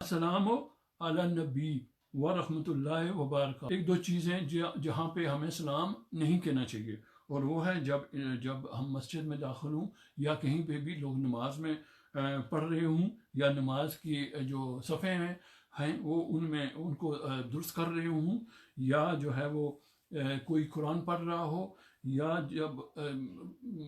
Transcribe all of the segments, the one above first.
السلام علی النبی ورحمۃ اللہ وبرکاتہ. ایک دو چیزیں جہاں پہ ہمیں سلام نہیں کہنا چاہیے، اور وہ ہے جب ہم مسجد میں داخل ہوں یا کہیں پہ بھی لوگ نماز میں پڑھ رہے ہوں، یا نماز کی جو صفحے ہیں وہ ان کو درست کر رہے ہوں، یا جو ہے وہ کوئی قرآن پڑھ رہا ہو، یا جب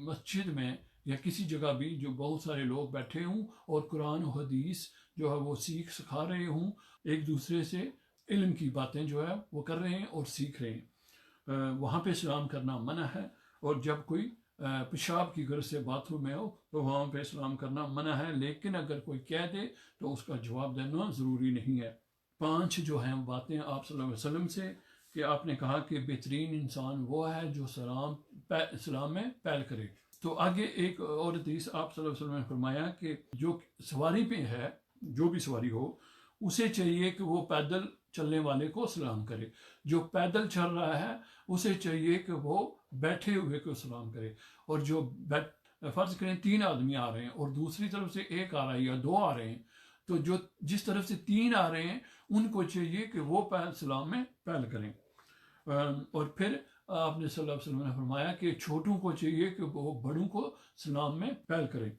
مسجد میں یا کسی جگہ بھی جو بہت سارے لوگ بیٹھے ہوں اور قرآن و حدیث جو ہے وہ سکھا رہے ہوں، ایک دوسرے سے علم کی باتیں جو ہے وہ کر رہے ہیں اور سیکھ رہے ہیں، وہاں پہ سلام کرنا منع ہے. اور جب کوئی پیشاب کی غرض سے باتھ روم میں ہو تو وہاں پہ سلام کرنا منع ہے، لیکن اگر کوئی کہہ دے تو اس کا جواب دینا ضروری نہیں ہے. 5 جو ہیں باتیں آپ صلی اللہ علیہ وسلم سے، کہ آپ نے کہا کہ بہترین انسان وہ ہے جو سلام میں پہل کرے. تو آگے ایک اور حدیث آپ صلی اللہ علیہ وسلم نے فرمایا کہ جو سواری پہ ہے، جو بھی سواری ہو، اسے چاہیے کہ وہ پیدل چلنے والے کو سلام کرے. جو پیدل چل رہا ہے اسے چاہیے کہ وہ بیٹھے ہوئے کو سلام کرے. اور جو فرض کریں 3 آدمی آ رہے ہیں اور دوسری طرف سے ایک آ رہا ہے یا 2 آ رہے ہیں، تو جس طرف سے 3 آ رہے ہیں ان کو چاہیے کہ وہ سلام میں پہل کریں. اور پھر آپ نے صلی اللہ علیہ وسلم نے فرمایا کہ چھوٹوں کو چاہیے کہ وہ بڑوں کو سلام میں پہل کریں.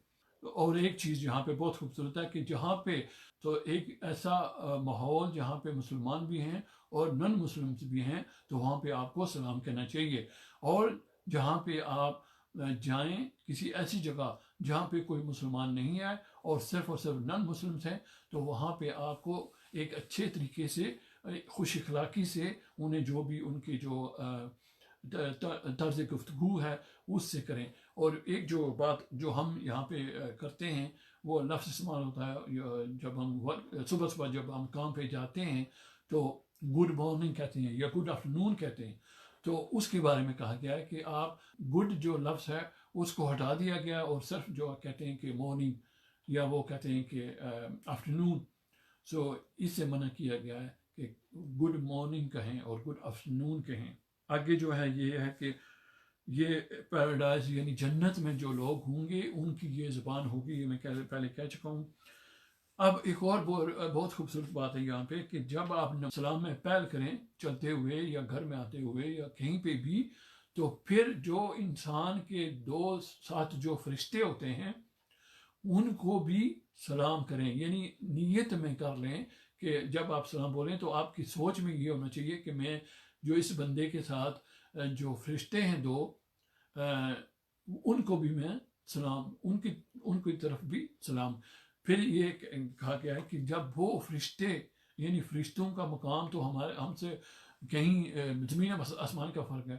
اور ایک چیز یہاں پہ بہت خوبصورت ہے کہ جہاں پہ تو ایک ایسا ماحول جہاں پہ مسلمان بھی ہیں اور نن مسلم بھی ہیں، تو وہاں پہ آپ کو سلام کہنا چاہیے. اور جہاں پہ آپ جائیں کسی ایسی جگہ جہاں پہ کوئی مسلمان نہیں ہے اور صرف نن مسلمس ہیں، تو وہاں پہ آپ کو ایک اچھے طریقے سے خوش اخلاقی سے انہیں جو بھی ان کی جو طرز گفتگو ہے اس سے کریں. اور ایک جو بات جو ہم یہاں پہ کرتے ہیں وہ لفظ استعمال ہوتا ہے جب ہم صبح جب ہم کام پہ جاتے ہیں تو گڈ مارننگ کہتے ہیں یا گڈ آفٹرنون کہتے ہیں. تو اس کے بارے میں کہا گیا ہے کہ آپ گڈ جو لفظ ہے اس کو ہٹا دیا گیا اور صرف جو کہتے ہیں کہ مارننگ یا وہ کہتے ہیں کہ آفٹرنون. سو اس سے منع کیا گیا ہے کہ گڈ مارننگ کہیں اور گڈ آفٹرنون کہیں. آگے جو ہے یہ ہے کہ یہ پیراڈائز یعنی جنت میں جو لوگ ہوں گے ان کی یہ زبان ہوگی، یہ میں پہلے کہہ چکا ہوں. اب ایک اور بہت خوبصورت بات ہے یہاں پہ کہ جب آپ سلام میں پہل کریں چلتے ہوئے یا گھر میں آتے ہوئے یا کہیں پہ بھی، تو پھر جو انسان کے 2 ساتھ جو فرشتے ہوتے ہیں ان کو بھی سلام کریں. یعنی نیت میں کر لیں کہ جب آپ سلام بولیں تو آپ کی سوچ میں یہ ہونا چاہیے کہ میں جو اس بندے کے ساتھ جو فرشتے ہیں 2 ان کو بھی میں سلام، ان کی طرف بھی سلام. پھر یہ کہا گیا ہے کہ جب وہ فرشتے یعنی فرشتوں کا مقام تو ہم سے کہیں زمین آسمان کا فرق ہے،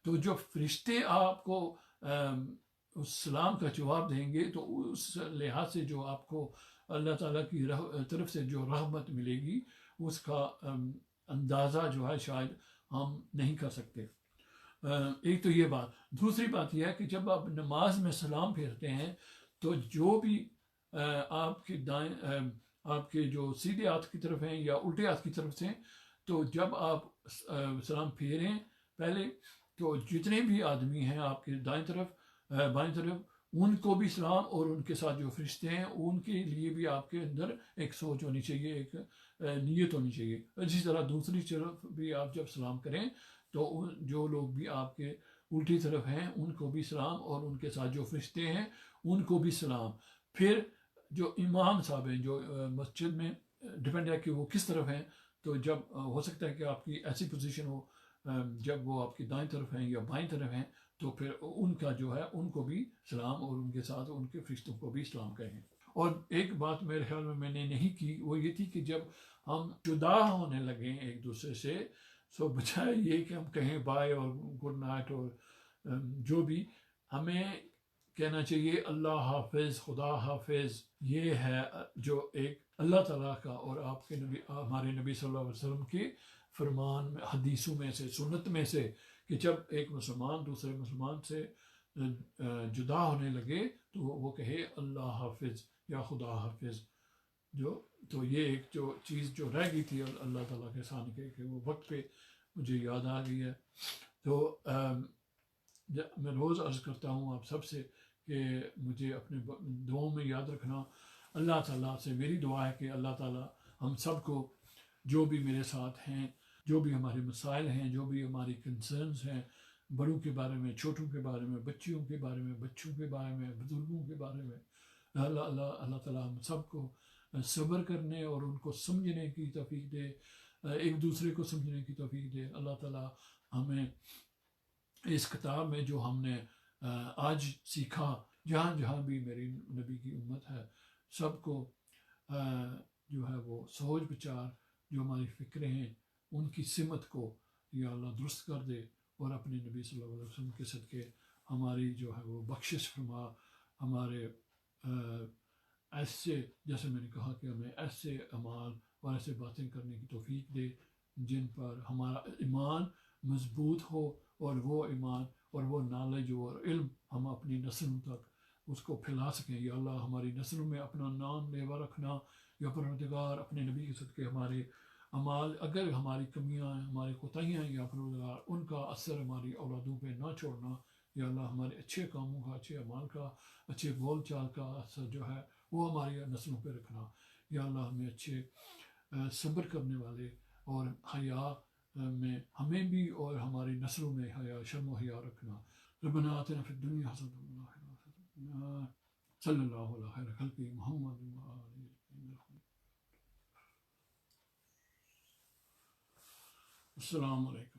تو جو فرشتے آپ کو اس سلام کا جواب دیں گے تو اس لحاظ سے جو آپ کو اللہ تعالیٰ کی طرف سے جو رحمت ملے گی اس کا اندازہ جو ہے شاید ہم نہیں کر سکتے. ایک تو یہ بات. دوسری بات یہ ہے کہ جب آپ نماز میں سلام پھیرتے ہیں تو جو بھی آپ کے دائیں آپ کے جو سیدھے ہاتھ کی طرف ہیں یا الٹے ہاتھ کی طرف سے، تو جب آپ سلام پھیریں پہلے تو جتنے بھی آدمی ہیں آپ کے دائیں طرف بائیں طرف ان کو بھی سلام، اور ان کے ساتھ جو فرشتے ہیں ان کے لیے بھی آپ کے اندر ایک سوچ ہونی چاہیے، ایک نیت ہونی چاہیے. اسی طرح دوسری طرف بھی آپ جب سلام کریں تو جو لوگ بھی آپ کے الٹی طرف ہیں ان کو بھی سلام، اور ان کے ساتھ جو فرشتے ہیں ان کو بھی سلام. پھر جو امام صاحب ہیں جو مسجد میں ڈیپینڈ ہے کہ وہ کس طرف ہیں، تو جب ہو سکتا ہے کہ آپ کی ایسی پوزیشن ہو جب وہ آپ کی دائیں طرف ہیں یا بائیں طرف ہیں، تو پھر ان کا جو ہے ان کو بھی سلام، اور ان کے ساتھ ان کے فرشتوں کو بھی سلام کہیں. اور ایک بات میرے خیال میں نے نہیں کی، وہ یہ تھی کہ جب ہم جدا ہونے لگیں ایک دوسرے سے، سو بجائے یہ کہ ہم کہیں بائے اور گڈ نائٹ اور جو بھی، ہمیں کہنا چاہیے اللہ حافظ، خدا حافظ. یہ ہے جو ایک اللہ تعالیٰ کا اور آپ کے نبی، ہمارے نبی صلی اللہ علیہ وسلم کے فرمان میں، حدیثوں میں سے، سنت میں سے، کہ جب ایک مسلمان دوسرے مسلمان سے جدا ہونے لگے تو وہ کہے اللہ حافظ یا خدا حافظ. تو یہ ایک جو چیز جو رہ گئی تھی اللہ تعالیٰ کے سامنے کہ وہ وقت پہ مجھے یاد آ گئی ہے. تو میں روز عرض کرتا ہوں آپ سب سے کہ مجھے اپنے دعاؤں میں یاد رکھنا. اللہ تعالیٰ سے میری دعا ہے کہ اللہ تعالیٰ ہم سب کو جو بھی میرے ساتھ ہیں، جو بھی ہمارے مسائل ہیں، جو بھی ہماری کنسرنز ہیں، بڑوں کے بارے میں، چھوٹوں کے بارے میں، بچیوں کے بارے میں، بچوں کے بارے میں، بزرگوں کے بارے میں، اللہ تعالیٰ ہم سب کو صبر کرنے اور ان کو سمجھنے کی توفیق دے، ایک دوسرے کو سمجھنے کی توفیق دے۔ اللہ تعالیٰ ہمیں اس کتاب میں جو ہم نے آج سیکھا، جہاں جہاں بھی میری نبی کی امت ہے، سب کو جو ہے وہ سوچ بچار، جو ہماری فکریں ہیں، ان کی سمت کو یا اللہ درست کر دے، اور اپنے نبی صلی اللہ علیہ وسلم کے صدقے ہماری جو ہے وہ بخشش فرما، ہمارے ایسے، جیسے میں نے کہا کہ ہمیں ایسے اعمال اور ایسے باتیں کرنے کی توفیق دے جن پر ہمارا ایمان مضبوط ہو، اور وہ ایمان اور وہ نالج اور علم ہم اپنی نسلوں تک اس کو پھیلا سکیں۔ یا اللہ ہماری نسلوں میں اپنا نام لیوا رکھنا، یا پروردگار اپنے نبی کے صدقے ہمارے اعمال، اگر ہماری کمیاں ہیں، ہماری کوتاہیاں ہیں، یا پروردگار ان کا اثر ہماری اولادوں پہ نہ چھوڑنا۔ یا اللہ ہمارے اچھے کاموں کا، اچھے اعمال کا، اچھے بول چال کا اثر جو ہے وہ ہماری نسلوں پہ رکھنا۔ یا اللہ ہمیں اچھے صبر کرنے والے اور حیا میں ہمیں بھی اور ہماری نسلوں میں حیا، شرم و حیا رکھنا۔ ربنا آتنا فی الدنیا حسنۃ وفی الآخرۃ حسنۃ، صلی اللہ علیہ خیر خلقہ محمد وآلہ وصحبہ۔ السلام علیکم۔